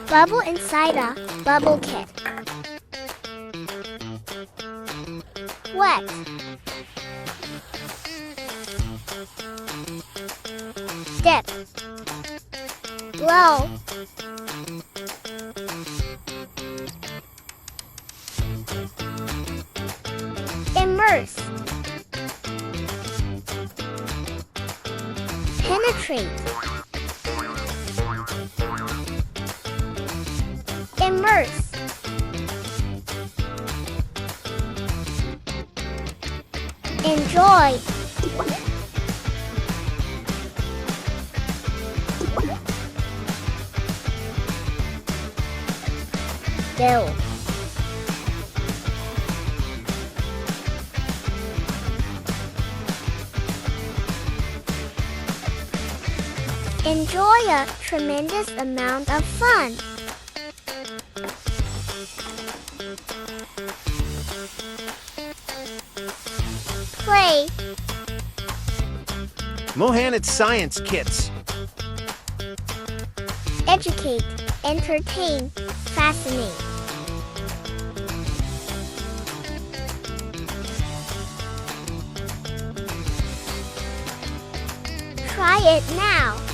Bubble inside a bubble kit. Wet. Dip. Blow. Immerse. Penetrate. Immerse. Enjoy. Build. Enjoy a tremendous amount of fun. Play. Mohanad Science Kits. Educate, entertain, fascinate. Try it now.